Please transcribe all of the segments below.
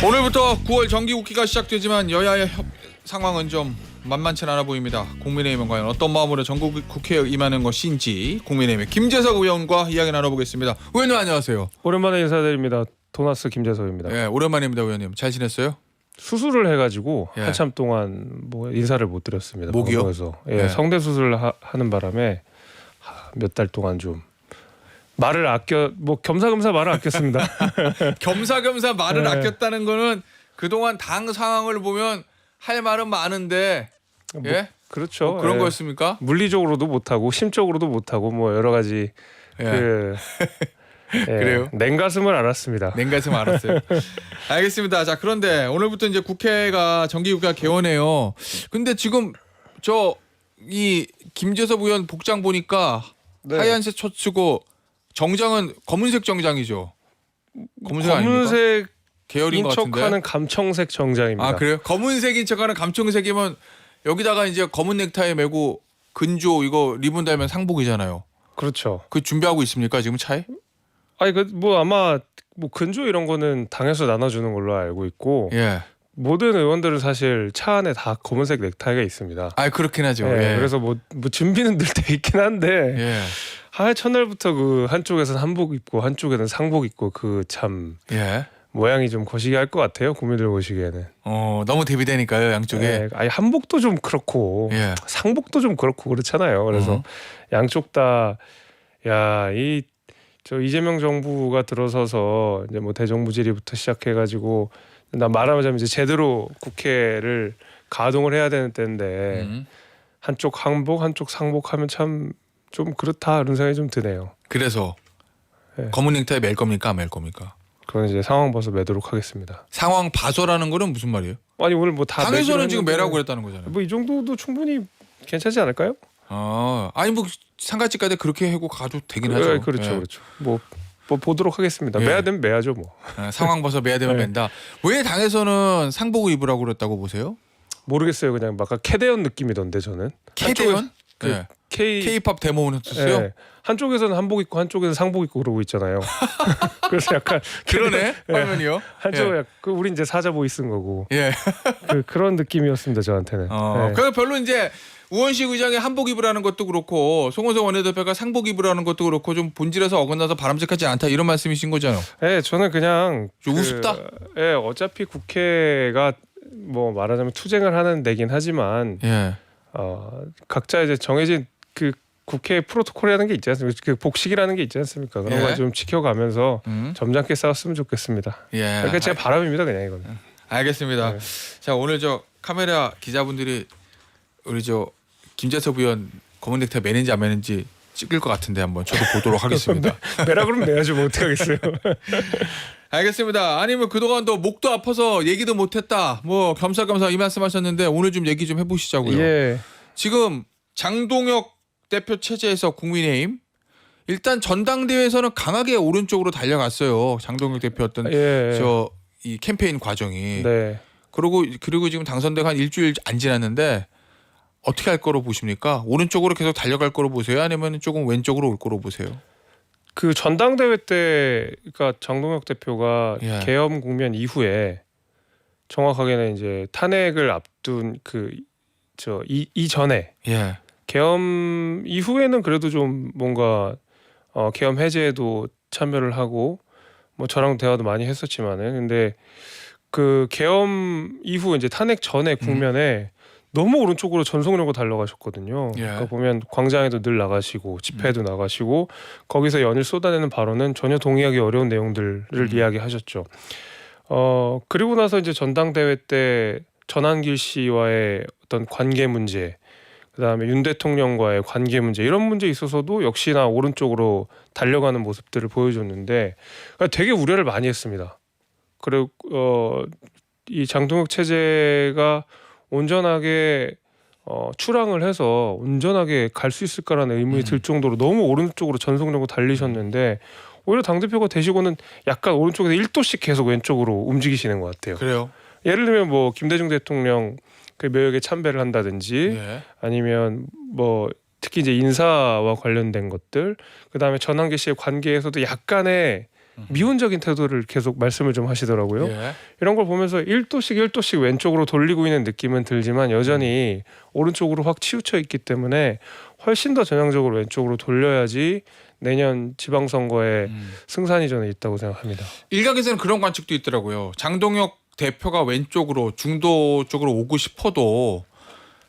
오늘부터 9월 정기국회가 시작되지만 여야의 상황은 좀 만만치 않아 보입니다. 국민의힘은 과연 어떤 마음으로 정기국회에 임하는 것인지 국민의힘의 김재석 의원과 이야기 나눠보겠습니다. 의원님 안녕하세요. 오랜만에 인사드립니다. 도나스 김재석입니다. 네, 오랜만입니다. 의원님 잘 지냈어요? 수술을 해가지고 예. 한참 동안 뭐 인사를 못 드렸습니다. 목이요? 방송에서. 예, 네. 성대 수술을 하는 바람에 몇 달 동안 좀 말을 겸사겸사 말을 아꼈습니다. 겸사겸사 말을 네. 아꼈다는 거는 그동안 당 상황을 보면 할 말은 많은데 예? 그렇죠. 그런 예. 거였습니까? 물리적으로도 못하고 심적으로도 못하고 뭐 여러 가지 예. 그래요? 냉가슴을 앓았습니다. 냉가슴 알았어요. 알겠습니다. 자, 그런데 오늘부터 이제 국회가 정기국회가 개원해요. 근데 지금 이 김재섭 의원 복장 보니까 네. 하얀색 셔츠고 정장은 검은색 정장이죠. 검은색 아닙니까? 검은색 계열인 것 같은데. 척하는 감청색 정장입니다. 아 그래요? 검은색인 척하는 감청색이면 여기다가 이제 검은 넥타이 메고 근조 이거 리본 달면 상복이잖아요. 그렇죠. 그 준비하고 있습니까 지금 차에? 아니 뭐 아마 뭐 근조 이런 거는 당에서 나눠주는 걸로 알고 있고 예. 모든 의원들은 사실 차 안에 다 검은색 넥타이가 있습니다. 아 그렇긴 하죠. 예, 예. 그래서 뭐 준비는 늘 돼 있긴 한데 예. 첫날부터 그 한쪽에서는 한복 입고 한쪽에는 상복 입고 그 참 예. 모양이 좀 거시기 할 것 같아요. 국민들 보시기에는. 너무 대비되니까요 양쪽에. 예, 아니 한복도 좀 그렇고 예. 상복도 좀 그렇고 그렇잖아요. 그래서 양쪽 다 이재명 정부가 들어서서 이제 뭐 대정부 질의부터 시작해가지고 나 말하자면 이제 제대로 국회를 가동을 해야 되는 때인데 한쪽 한복 한쪽 상복하면 참 좀 그렇다 이런 생각이 좀 드네요. 그래서 예. 검은 넥타이 멜 겁니까 안 멜 겁니까? 그건 이제 상황 봐서 매도록 하겠습니다. 상황 봐서라는 거는 무슨 말이에요? 아니 오늘 뭐 다 당에서는 지금 매라고 그랬다는 거잖아요. 뭐 이 정도도 충분히 괜찮지 않을까요? 아니 뭐 상가집 가도 그렇게 하고 가도 되긴 하죠. 그렇죠, 예. 그렇죠. 뭐 보도록 하겠습니다. 예. 매야 되면 매야죠 뭐. 상황 봐서 매야 되면 네. 맨다. 왜 당에서는 상복을 입으라고 그랬다고 보세요? 모르겠어요. 그냥 막 캐대언 느낌이던데 저는. K대원? 그 네. K K-팝 데모는 했었어요? 예. 한쪽에서는 한복 입고 한쪽에서는 상복 입고 그러고 있잖아요. 그래서 약간 그러네 예. 화면이요. 한쪽 예. 우리 이제 사자 보이 쓴 거고 예. 그런 느낌이었습니다 저한테는. 예. 그래서 별로 이제 우원식 의장이 한복 입으라는 것도 그렇고 송원석 원내대표가 상복 입으라는 것도 그렇고 좀 본질에서 어긋나서 바람직하지 않다 이런 말씀이신 거잖아요. 예, 저는 그냥 좀 우습다? 예, 어차피 국회가 뭐 말하자면 투쟁을 하는 데긴 하지만 예. 각자 이제 정해진 그 국회 프로토콜이라는 게 있지 않습니까? 그 복식이라는 게 있지 않습니까? 그런 예. 걸 좀 지켜가면서 점잖게 싸웠으면 좋겠습니다. 예. 그러니까 제 바람입니다, 그냥 이거는. 알겠습니다. 네. 자 오늘 카메라 기자분들이 우리 김재섭 의원 검은 넥타이 매는지 안 매는지 찍을 것 같은데 한번 저도 보도록 하겠습니다. 매라 그러면 매야죠, 뭐 어떡하겠어요. 알겠습니다. 아니면 그동안 또 목도 아파서 얘기도 못했다. 뭐 겸사겸사 이 말씀하셨는데 오늘 좀 얘기 좀 해보시자고요. 예. 지금 장동혁 대표 체제에서 국민의힘 일단 전당대회에서는 강하게 오른쪽으로 달려갔어요. 장동혁 대표 어떤 예. 이 캠페인 과정이. 네. 그리고 지금 당선되고 한 일주일 안 지났는데 어떻게 할 거로 보십니까? 오른쪽으로 계속 달려갈 거로 보세요? 아니면 조금 왼쪽으로 올 거로 보세요? 그 전당대회 때 그러니까 장동혁 대표가 예. 계엄 국면 이후에 정확하게는 이제 탄핵을 앞둔 이전에 예. 계엄 이후에는 그래도 좀 뭔가 계엄 해제에도 참여를 하고 뭐 저랑 대화도 많이 했었지만은 근데 그 계엄 이후 이제 탄핵 전에 국면에 너무 오른쪽으로 전속력으로 달려가셨거든요. 예. 그러니까 보면 광장에도 늘 나가시고 집회도 나가시고 거기서 연일 쏟아내는 발언은 전혀 동의하기 어려운 내용들을 이야기하셨죠. 그리고 나서 이제 전당대회 때 전한길 씨와의 어떤 관계 문제, 그다음에 윤 대통령과의 관계 문제 이런 문제에 있어서도 역시나 오른쪽으로 달려가는 모습들을 보여줬는데 되게 우려를 많이 했습니다. 그리고 이 장동혁 체제가 온전하게 출항을 해서 온전하게 갈 수 있을까라는 의문이 들 정도로 너무 오른쪽으로 전속력으로 달리셨는데 오히려 당대표가 되시고는 약간 오른쪽에서 1도씩 계속 왼쪽으로 움직이시는 것 같아요. 그래요. 예를 들면 뭐 김대중 대통령 그 묘역에 참배를 한다든지 예. 아니면 뭐 특히 이제 인사와 관련된 것들 그다음에 전한계 씨의 관계에서도 약간의 미온적인 태도를 계속 말씀을 좀 하시더라고요. 예. 이런 걸 보면서 1도씩 왼쪽으로 돌리고 있는 느낌은 들지만 여전히 오른쪽으로 확 치우쳐 있기 때문에 훨씬 더 전향적으로 왼쪽으로 돌려야지 내년 지방선거에 승산이 저는 있다고 생각합니다. 일각에서는 그런 관측도 있더라고요. 장동혁 대표가 왼쪽으로 중도 쪽으로 오고 싶어도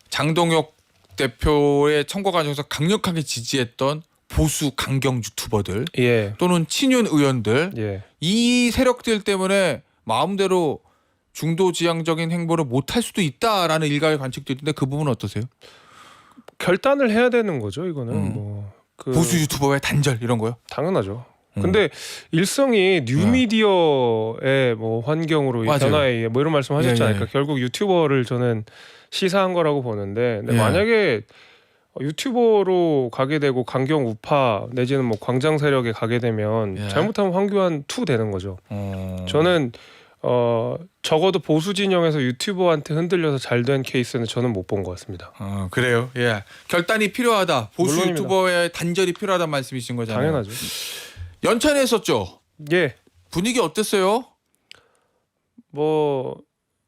장동혁 대표의 선거 과정에서 강력하게 지지했던 보수 강경 유튜버들 예. 또는 친윤 의원들 예. 이 세력들 때문에 마음대로 중도 지향적인 행보를 못할 수도 있다라는 일각의 관측도 있는데 그 부분은 어떠세요? 결단을 해야 되는 거죠, 이거는. 보수 유튜버의 단절 이런 거요? 당연하죠. 근데 일성이 뉴미디어의 뭐 환경으로 맞아요. 변화에 의해 뭐 이런 말씀 하셨잖아요. 예, 예. 그러니까 결국 유튜버를 저는 시사한 거라고 보는데 근데 예. 만약에 유튜버로 가게 되고 강경 우파 내지는 뭐 광장 세력에 가게 되면 예. 잘못하면 황교안 2 되는 거죠. 어... 저는 적어도 보수 진영에서 유튜버한테 흔들려서 잘 된 케이스는 저는 못 본 것 같습니다. 그래요. 예. 결단이 필요하다. 보수 물론입니다. 유튜버의 단절이 필요하다는 말씀이신 거잖아요. 당연하죠. 연찬에 했었죠. 예. 분위기 어땠어요? 뭐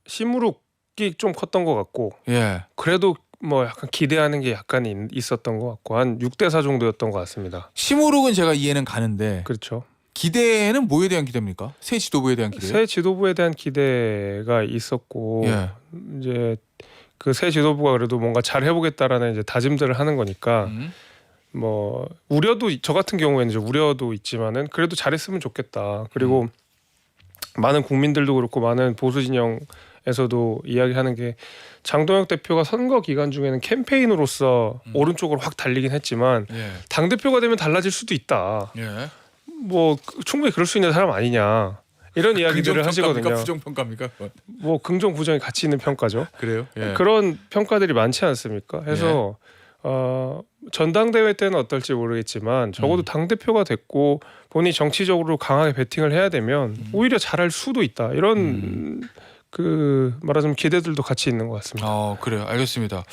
시무룩이 좀 컸던 것 같고 예. 그래도 뭐 약간 기대하는 게 약간 있었던 것 같고 한 6대4 정도였던 것 같습니다. 심우룩은 제가 이해는 가는데 그렇죠. 기대는 뭐에 대한 기대입니까? 새 지도부에 대한 기대. 새 지도부에 대한 기대가 있었고 예. 이제 그 새 지도부가 그래도 뭔가 잘 해보겠다라는 이제 다짐들을 하는 거니까 뭐 우려도 저 같은 경우에는 이제 우려도 있지만은 그래도 잘했으면 좋겠다. 그리고 많은 국민들도 그렇고 많은 보수 진영에서도 이야기하는 게 장동혁 대표가 선거 기간 중에는 캠페인으로서 오른쪽으로 확 달리긴 했지만 예. 당 대표가 되면 달라질 수도 있다. 예. 뭐 충분히 그럴 수 있는 사람 아니냐 이런 이야기들을 하시거든요. 부정평가입니까? 뭐 긍정 부정이 같이 있는 평가죠. 그래요? 예. 그런 평가들이 많지 않습니까? 해서 전당대회 때는 어떨지 모르겠지만 적어도 당 대표가 됐고 본인이 정치적으로 강하게 배팅을 해야 되면 오히려 잘할 수도 있다. 이런 그 말하자면 기대들도 같이 있는 것 같습니다. 그래요. 알겠습니다.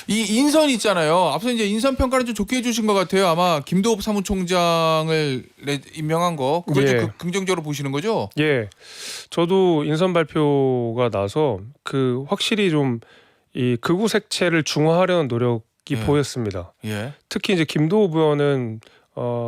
이 인선 있잖아요. 앞서 이제 인선 평가를 좀 좋게 해주신 것 같아요. 아마 김도읍 사무총장을 임명한 거 그걸 예. 좀 긍정적으로 보시는 거죠? 예, 저도 인선 발표가 나서 그 확실히 좀 이 극우 색채를 중화하려는 노력이 예. 보였습니다. 예. 특히 이제 김도읍 의원은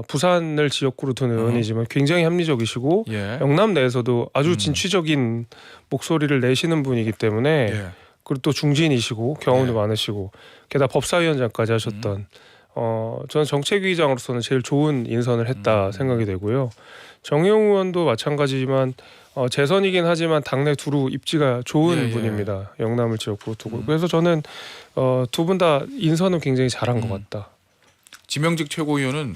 부산을 지역구로 둔 의원이지만 굉장히 합리적이시고 예. 영남 내에서도 아주 진취적인 목소리를 내시는 분이기 때문에 예. 그리고 또 중진이시고 경험도 예. 많으시고 게다가 법사위원장까지 하셨던 저는 정책위의장으로서는 제일 좋은 인선을 했다 생각이 되고요. 정의용 의원도 마찬가지지만 재선이긴 하지만 당내 두루 입지가 좋은 예, 예. 분입니다. 영남을 지역구로 두고 그래서 저는 두 분 다 인선은 굉장히 잘한 것 같다. 지명직 최고위원은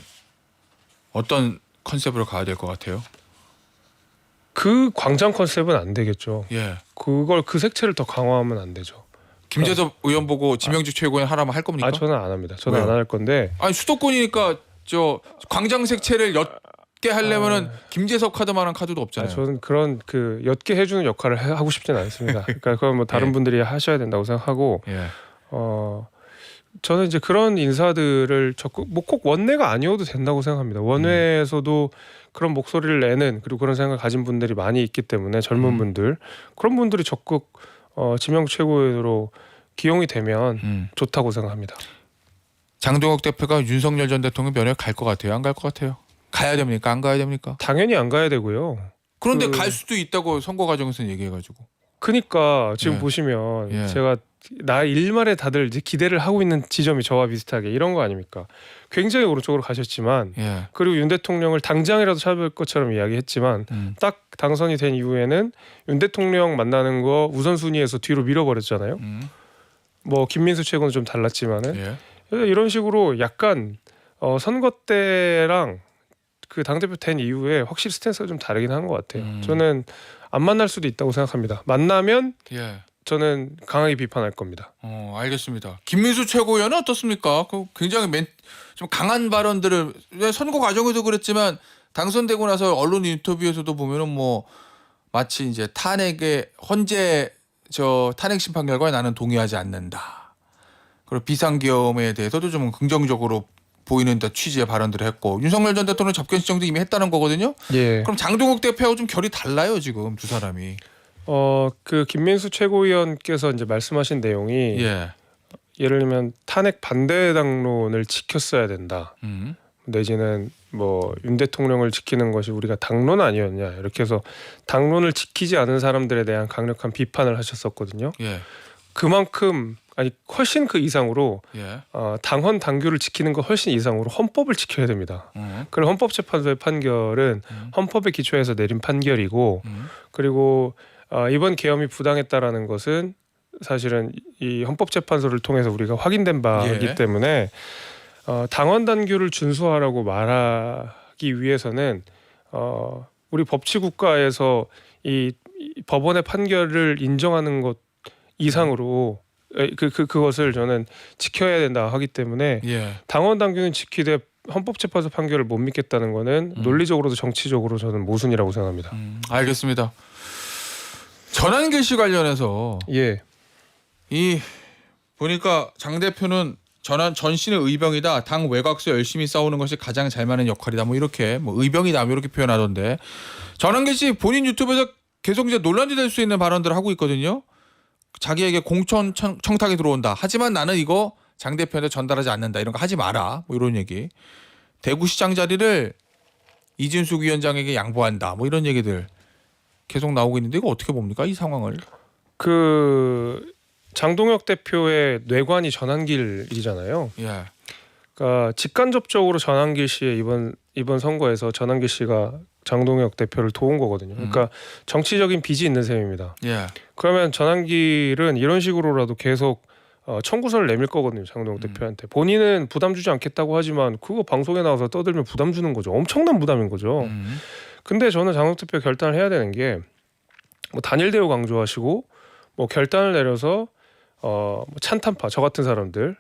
어떤 컨셉으로 가야 될 것 같아요? 그 광장 컨셉은 안 되겠죠. 예. 그걸 그 색채를 더 강화하면 안 되죠. 김재섭 의원 보고 지명직 최고위원 하라면 할 겁니까? 저는 안 합니다. 저는 왜요? 안 할 건데 아니 수도권이니까 저 광장 색채를 옅게 하려면은 김재섭 카드만한 카드도 없잖아요. 저는 그런 그 옅게 해주는 역할을 하고 싶지는 않습니다. 그러니까 그건 뭐 다른 예. 분들이 하셔야 된다고 생각하고 예. 저는 이제 그런 인사들을 적극 뭐 꼭 원내가 아니어도 된다고 생각합니다. 원내에서도 그런 목소리를 내는 그리고 그런 생각을 가진 분들이 많이 있기 때문에 젊은 분들 그런 분들이 적극 지명 최고위원으로 기용이 되면 좋다고 생각합니다. 장동혁 대표가 윤석열 전 대통령 면회 갈 것 같아요? 안 갈 것 같아요? 가야 됩니까? 안 가야 됩니까? 당연히 안 가야 되고요. 그런데 갈 수도 있다고 선거 과정에서 얘기해가지고. 그러니까 지금 예. 보시면 예. 제가 나 일말에 다들 이제 기대를 하고 있는 지점이 저와 비슷하게 이런 거 아닙니까? 굉장히 오른쪽으로 가셨지만 예. 그리고 윤 대통령을 당장이라도 찾을 것처럼 이야기했지만 딱 당선이 된 이후에는 윤 대통령 만나는 거 우선순위에서 뒤로 밀어버렸잖아요. 뭐 김민수 최고는 좀 달랐지만은 예. 이런 식으로 약간 선거 때랑 그 당대표 된 이후에 확실히 스탠스가 좀 다르긴 한 것 같아요. 저는 안 만날 수도 있다고 생각합니다. 만나면 예. 저는 강하게 비판할 겁니다. 알겠습니다. 김민수 최고위원은 어떻습니까? 그 굉장히 좀 강한 발언들을 선거 과정에도 그랬지만 당선되고 나서 언론 인터뷰에서도 보면은 뭐 마치 이제 탄핵의 헌재 탄핵 심판 결과에 나는 동의하지 않는다. 그리고 비상계엄에 대해서도 좀 긍정적으로 보이는 데 취지의 발언들을 했고 윤석열 전 대통령 접견 신청도 이미 했다는 거거든요. 예. 그럼 장동욱 대표하고 좀 결이 달라요 지금 두 사람이. 그 김민수 최고위원께서 이제 말씀하신 내용이 예. 예를 들면 탄핵 반대 당론을 지켰어야 된다. 내지는 뭐 윤 대통령을 지키는 것이 우리가 당론 아니었냐 이렇게 해서 당론을 지키지 않은 사람들에 대한 강력한 비판을 하셨었거든요. 예. 그만큼 아니 훨씬 그 이상으로 예. 당헌 당규를 지키는 것 훨씬 이상으로 헌법을 지켜야 됩니다. 그리고 헌법재판소의 판결은 헌법에 기초해서 내린 판결이고 그리고 이번 계엄이 부당했다라는 것은 사실은 이 헌법재판소를 통해서 우리가 확인된 바이기 예. 때문에 당헌 당규를 준수하라고 말하기 위해서는 우리 법치국가에서 이 법원의 판결을 인정하는 것 이상으로 그것을 저는 지켜야 된다 하기 때문에 예. 당헌 당규는 지키되 헌법재판소 판결을 못 믿겠다는 거는 논리적으로도 정치적으로 저는 모순이라고 생각합니다. 알겠습니다. 전환길 씨 관련해서 예. 이 보니까 장 대표는 전신의 의병이다. 당 외곽에서 열심히 싸우는 것이 가장 잘 맞는 역할이다. 뭐 이렇게 뭐 의병이다. 뭐 이렇게 표현하던데 전환길 씨 본인 유튜브에서 계속 이제 논란이 될 수 있는 발언들을 하고 있거든요. 자기에게 공천 청탁이 들어온다. 하지만 나는 이거 장 대표한테 전달하지 않는다. 이런 거 하지 마라. 뭐 이런 얘기. 대구시장 자리를 이진숙 위원장에게 양보한다. 뭐 이런 얘기들 계속 나오고 있는데 이거 어떻게 봅니까? 이 상황을. 그 장동혁 대표의 뇌관이 전환길이잖아요. 예. 그러니까 직간접적으로 전환길 씨의 이번 선거에서 전환길 씨가 장동혁 대표를 도운 거거든요. 그러니까 정치적인 빚이 있는 셈입니다. 예. 그러면 전환길은 이런 식으로라도 계속 청구서를 내밀 거거든요. 장동혁 대표한테. 본인은 부담 주지 않겠다고 하지만 그거 방송에 나와서 떠들면 부담 주는 거죠. 엄청난 부담인 거죠. 근데 저는 장동혁 대표 결단을 해야 되는 게 뭐 단일 대우 강조하시고 뭐 결단을 내려서 뭐 찬탄파 저 같은 사람들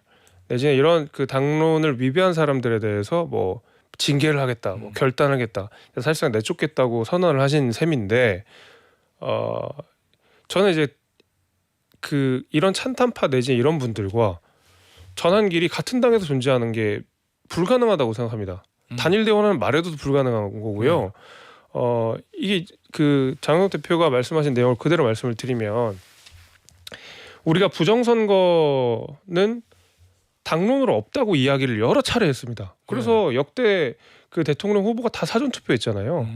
내지는 이런 그 당론을 위배한 사람들에 대해서 뭐 징계를 하겠다, 뭐 결단하겠다, 사실상 내쫓겠다고 선언을 하신 셈인데 저는 이제 그 이런 찬탄파 내지 이런 분들과 전환길이 같은 당에서 존재하는 게 불가능하다고 생각합니다. 단일 대원은 말해도 불가능한 거고요. 이게 그 장동혁 대표가 말씀하신 내용을 그대로 말씀을 드리면 우리가 부정선거는 당론으로 없다고 이야기를 여러 차례 했습니다. 그래서 역대 그 대통령 후보가 다 사전투표했잖아요.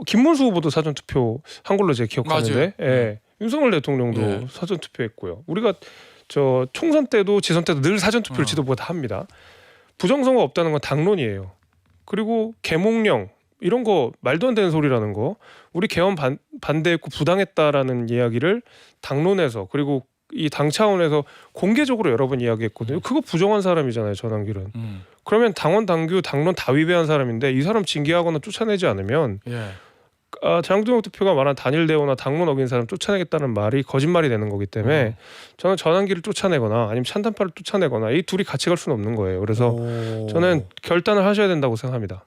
김문수 후보도 사전투표 한 걸로 제가 기억하는데 예. 윤석열 대통령도 사전투표했고요. 우리가 저 총선 때도 지선 때도 늘 사전투표를 지도부가 다 합니다. 부정선거 없다는 건 당론이에요. 그리고 계몽령 이런 거 말도 안 되는 소리라는 거 우리 개헌 반대했고 부당했다라는 이야기를 당론에서 그리고 이 당 차원에서 공개적으로 여러 번 이야기했거든요. 그거 부정한 사람이잖아요. 전환길은. 그러면 당원 당규 당론 다 위배한 사람인데 이 사람 징계하거나 쫓아내지 않으면 장동혁 대표가 말한 단일 대우나 당론 어긴 사람 쫓아내겠다는 말이 거짓말이 되는 거기 때문에 저는 전환길을 쫓아내거나 아니면 찬탄파를 쫓아내거나 이 둘이 같이 갈 수는 없는 거예요. 그래서 저는 결단을 하셔야 된다고 생각합니다.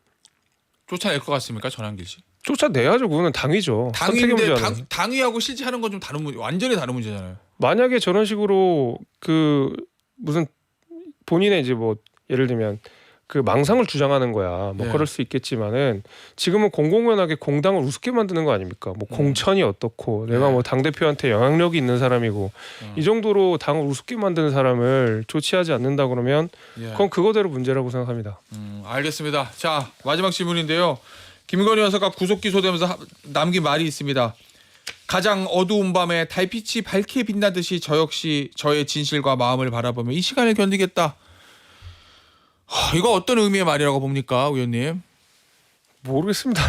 쫓아낼 것 같습니까? 전환길 씨? 쫓아내야죠. 그거는 당이죠. 당인데 당위하고 실제 하는 건 좀 다른 문제, 완전히 다른 문제잖아요. 만약에 저런 식으로 그 무슨 본인의 이제 뭐 예를 들면 그 망상을 주장하는 거야. 뭐 그럴 수 있겠지만은 지금은 공공연하게 공당을 우습게 만드는 거 아닙니까? 뭐 공천이 어떻고 내가 뭐 당 대표한테 영향력이 있는 사람이고 이 정도로 당을 우습게 만드는 사람을 조치하지 않는다 그러면 그건 그거대로 문제라고 생각합니다. 알겠습니다. 자 마지막 질문인데요. 김건희 여사가 구속 기소되면서 남긴 말이 있습니다. 가장 어두운 밤에 달빛이 밝게 빛나듯이 저 역시 저의 진실과 마음을 바라보며 이 시간을 견디겠다. 이거 어떤 의미의 말이라고 봅니까, 의원님? 모르겠습니다.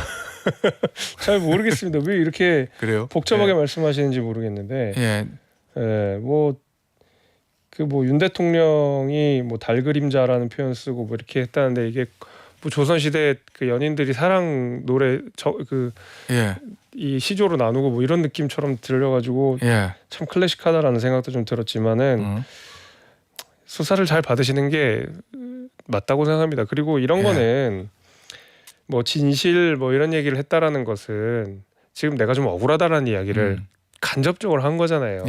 잘 모르겠습니다. 왜 이렇게 그래요? 복잡하게 말씀하시는지 모르겠는데, 뭐 윤 대통령이 뭐 달 그림자라는 표현 쓰고 뭐 이렇게 했다는데 이게 뭐 조선 시대 그 연인들이 사랑 노래 이 시조로 나누고 뭐 이런 느낌처럼 들려가지고 참 클래식하다라는 생각도 좀 들었지만은 수사를 잘 받으시는 게 맞다고 생각합니다. 그리고 이런 거는 뭐 진실 뭐 이런 얘기를 했다라는 것은 지금 내가 좀 억울하다라는 이야기를 간접적으로 한 거잖아요.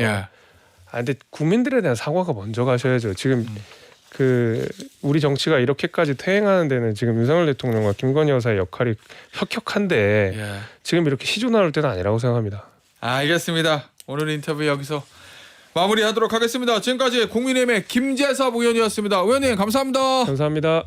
근데 국민들에 대한 사과가 먼저 가셔야죠. 지금 그 우리 정치가 이렇게까지 퇴행하는 데는 지금 윤석열 대통령과 김건희 여사의 역할이 혁혁한데 예. 지금 이렇게 시조 나올 때는 아니라고 생각합니다. 알겠습니다. 오늘 인터뷰 여기서 마무리하도록 하겠습니다. 지금까지 국민의힘의 김재섭 의원이었습니다. 의원님 감사합니다. 감사합니다.